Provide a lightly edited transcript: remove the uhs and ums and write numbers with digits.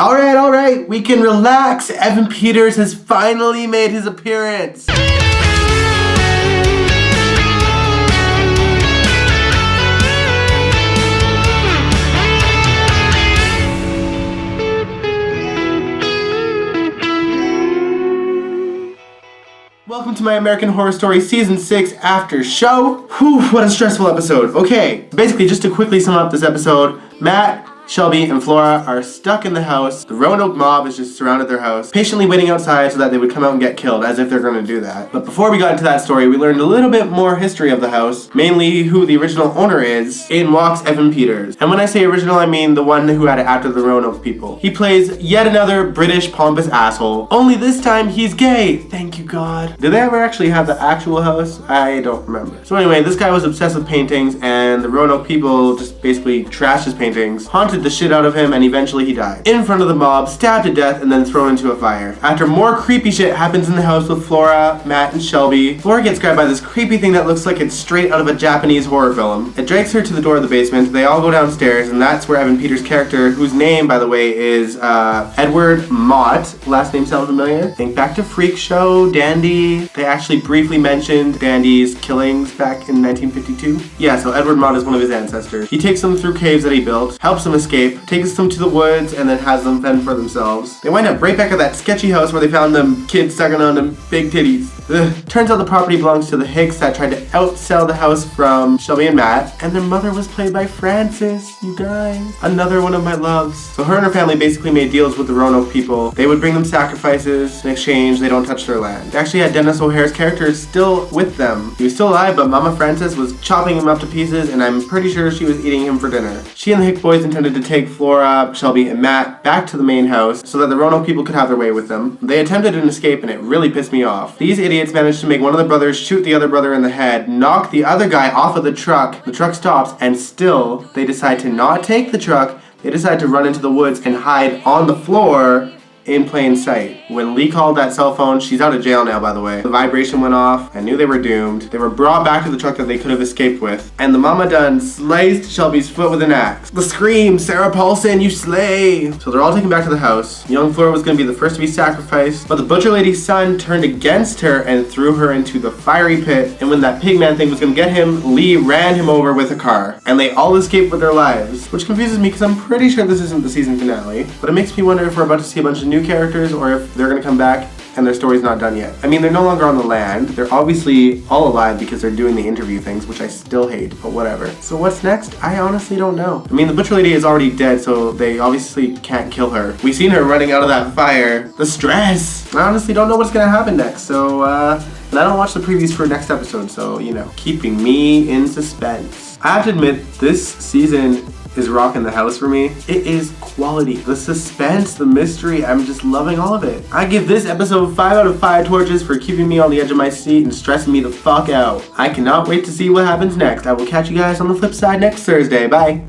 All right, we can relax. Evan Peters has finally made his appearance. Welcome to my American Horror Story Season 6 after show. Whew, what a stressful episode. Okay, basically just to quickly sum up this episode, Matt, Shelby, and Flora are stuck in the house. The Roanoke mob has just surrounded their house, patiently waiting outside so that they would come out and get killed, as if they're going to do that. But before we got into that story, we learned a little bit more history of the house, mainly who the original owner is. In walks Evan Peters. And when I say original, I mean the one who had it after the Roanoke people. He plays yet another British pompous asshole, only this time he's gay. Thank you, God. Did they ever actually have the actual house? I don't remember. So anyway, this guy was obsessed with paintings, and the Roanoke people just basically trashed his paintings, haunted the shit out of him, and eventually he died. In front of the mob, stabbed to death, and then thrown into a fire. After more creepy shit happens in the house with Flora, Matt, and Shelby, Flora gets grabbed by this creepy thing that looks like it's straight out of a Japanese horror film. It drags her to the door of the basement. They all go downstairs, and that's where Evan Peters' character, whose name, by the way, is Edward Mott. Last name sound familiar? Think back to Freak Show, Dandy. They actually briefly mentioned Dandy's killings back in 1952. Yeah, so Edward Mott is one of his ancestors. He takes them through caves that he built, helps them escape, takes them to the woods, and then has them fend for themselves. They wind up right back at that sketchy house where they found them kids sucking on them big titties. Ugh. Turns out the property belongs to the Hicks that tried to outsell the house from Shelby and Matt, and their mother was played by Frances, you guys. Another one of my loves. So her and her family basically made deals with the Roanoke people. They would bring them sacrifices. In exchange, they don't touch their land. They actually had Dennis O'Hare's character still with them. He was still alive, but Mama Frances was chopping him up to pieces, and I'm pretty sure she was eating him for dinner. She and the Hick boys intended to take Flora, Shelby, and Matt back to the main house so that the Roanoke people could have their way with them. They attempted an escape, and it really pissed me off. These idiots managed to make one of the brothers shoot the other brother in the head, knock the other guy off of the truck. The truck stops, and still, they decide to not take the truck. They decide to run into the woods and hide on the floor in plain sight. When Lee called that cell phone, she's out of jail now, by the way. The vibration went off. I knew they were doomed. They were brought back to the truck that they could have escaped with, and the mama done sliced Shelby's foot with an axe. The scream, Sarah Paulson, you slay! So they're all taken back to the house. Young Flora was going to be the first to be sacrificed, but the butcher lady's son turned against her and threw her into the fiery pit, and when that pigman thing was going to get him, Lee ran him over with a car, and they all escaped with their lives, which confuses me because I'm pretty sure this isn't the season finale, but it makes me wonder if we're about to see a bunch of new characters or if they're gonna come back and their story's not done yet. I mean, they're no longer on the land. They're obviously all alive because they're doing the interview things, which I still hate, but whatever. So what's next? I honestly don't know. I mean, the butcher lady is already dead, so they obviously can't kill her. We've seen her running out of that fire. The stress. I honestly don't know what's gonna happen next, so and I don't watch the previews for next episode, so, you know, keeping me in suspense. I have to admit, this season is rocking the house for me. It is quality. The suspense, the mystery, I'm just loving all of it. I give this episode 5 out of 5 torches for keeping me on the edge of my seat and stressing me the fuck out. I cannot wait to see what happens next. I will catch you guys on the flip side next Thursday. Bye.